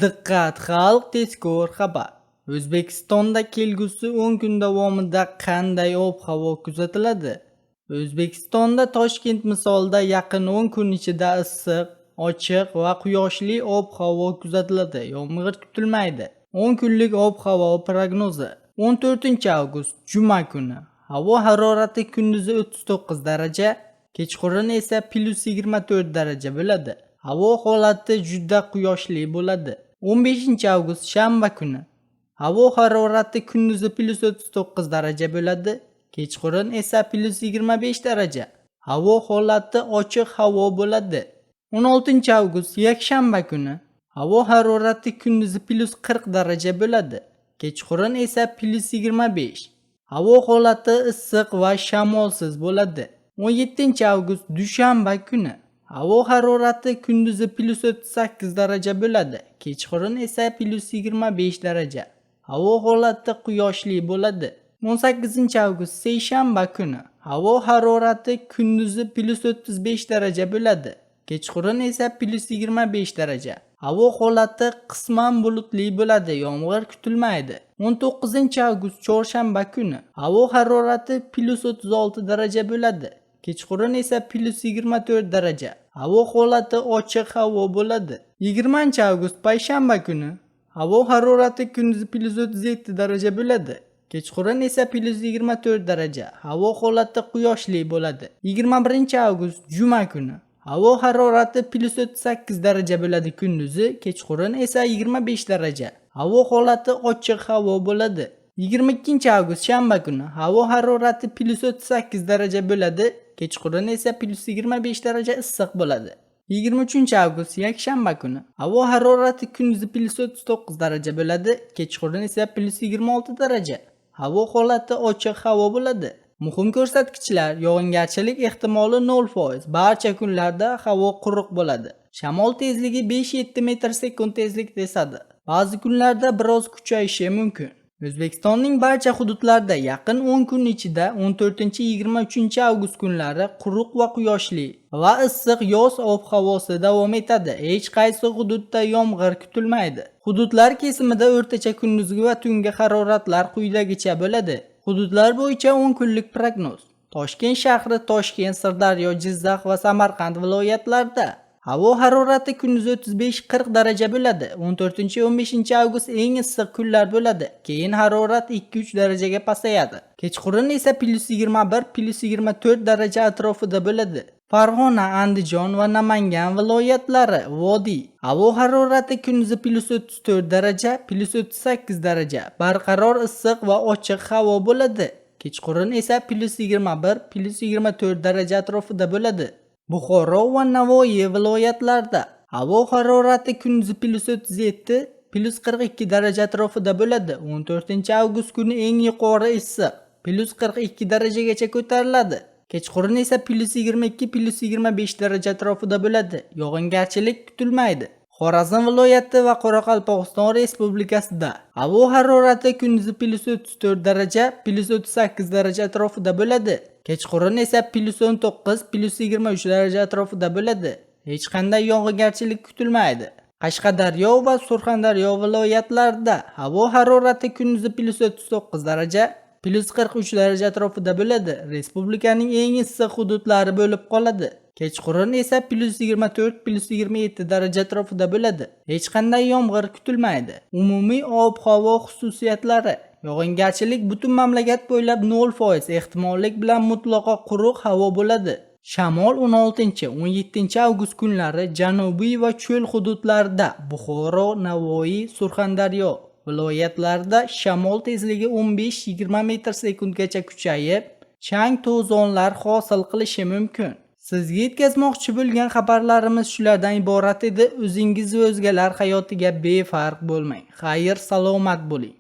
Diqqat, xalq tezkor xabar. O'zbekistonda kelgusi 10 kun davomida qanday ob-havo kuzatiladi? O'zbekistonda Toshkent misolida yaqin 10 kun ichida issiq, ochiq va quyoshli ob-havo kuzatiladi. Yomg'ir kutilmaydi. 10 kunlik ob-havo prognozi. 14-avgust juma kuni. Havo harorati kunduzi 39 daraja, kechqurun esa +24 daraja bo'ladi. Havo holati juda quyoshli bo'ladi. 15-avgust shanba kuni. Havo harorati kunduzi +39 daraja bo'ladi, kechqurun esa +25 daraja. Havo holati ochiq havo bo'ladi. 16-avgust yakshanba kuni. Havo harorati kunduzi +40 daraja bo'ladi, kechqurun esa +25. Havo holati issiq va shamolsiz bo'ladi. 17-avgust dushanba kuni. Havo harorati kunduzi +38 daraja bo'ladi, kechqurun esa +25 daraja. Havo holati quyoshli bo'ladi. 18-avgust seshanba kuni. Havo harorati kunduzi +35 daraja bo'ladi, kechqurun esa +25 daraja. Havo holati qisman bulutli bo'ladi, yomg'ir kutilmaydi. 19-avgust chorshanba kuni. Havo harorati +36 daraja bo'ladi, kechqurun esa +24 daraja. Havo holati ochiq havo bo'ladi. 20-avgust payshanba kuni. Havo harorati kunduzi +37 daraja bo'ladi, kechqurun esa +24 daraja. Havo holati quyoshli bo'ladi. 21-avgust juma kuni. Havo harorati +38 daraja bo'ladi kunduzi, kechqurun esa 25 daraja. Havo holati ochiq havo bo'ladi. 22-avgust shanba kuni. Havo harorati +38 daraja bo'ladi, kechqurun esa +25 daraja issiq bo'ladi. 23-avgust yakshanba kuni. Havo harorati kunduzi +39 daraja bo'ladi, kechqurun esa +26 daraja. Havo holati ochiq havo bo'ladi. Muhim ko'rsatkichlar: yog'ingarchilik ehtimoli 0%. Barcha kunlarda havo quruq bo'ladi. Shamol tezligi 5-7 metr/sekund tezlikda esadi. Ba'zi kunlarda biroz kuchayishi mumkin. O'zbekistonning barcha hududlarida yaqin 10 kun ichida 14-23 avgust kunlari quruq va quyoshli va issiq yoz ob-havosi davom etadi. Hech qaysi hududda yomg'ir kutilmaydi. Hududlar kesimida o'rtacha kunduzgi va tungi haroratlar quyidagicha bo'ladi. Hududlar bo'yicha 10 kunlik prognoz. Toshkent shahri, Toshkent, Sirdaryo, Jizzax va Samarqand viloyatlarida havo harorati kunduzi 35-40 daraja bo'ladi. 14-15-avgust eng issiq kunlar bo'ladi. Keyin harorat 2-3 darajaga pasayadi. Kechqurun esa +21-+24 daraja atrofida bo'ladi. Farg'ona, Andijon va Namangan viloyatlari vodiy. Havo harorati kunduzi +34 daraja, +38 daraja. Barqaror issiq va ochiq havo bo'ladi. Kechqurun esa +21-+24 daraja atrofida bo'ladi. Buxoro va Navoiy viloyatlarida havo harorati kunduzi +37, +42 daraja atrofida bo'ladi. 14-avgust kuni eng yuqori issiq +42 darajagacha ko'tariladi. Kechqurun esa +22-+25 daraja atrofida bo'ladi. Yog'ingarchilik kutilmaydi. Xorazm viloyati va Qoraqalpog'iston Respublikasida havo harorati kunduzi +34 daraja, +38 daraja atrofida bo'ladi. Kechqurun esa +19-+23 daraja atrofida bo'ladi. Hech qanday yog'ingarchilik kutilmaydi. Qashqadaryo va Surxondaryo viloyatlarida havo harorati kunduzi +39 daraja, +43 daraja atrofida bo'ladi. Respublikaning eng issiq hududlari bo'lib qoladi. Kechqurun esa +24-+27 daraja atrofida bo'ladi. Hech qanday yomg'ir kutilmaydi. Umumiy ob-havo xususiyatlari: yog'ingarchilik butun mamlakat bo'ylab 0% ehtimollik bilan mutlaqo quruq havo bo'ladi. Shamol 16-17-avgust kunlari janubiy va cho'l hududlarida Buxoro, Navoiy, Surxondaryo viloyatlarida shamol tezligi 15-20 metr/sekundgacha kuchayib, chang-to'zonlar hosil qilishi mumkin. Sizga yetkazmoqchi bo'lgan xabarlarimiz shulardan iborat edi. O'zingiz va o'zgalar hayotiga befarq bo'lmang. Xayr, salomat bo'ling.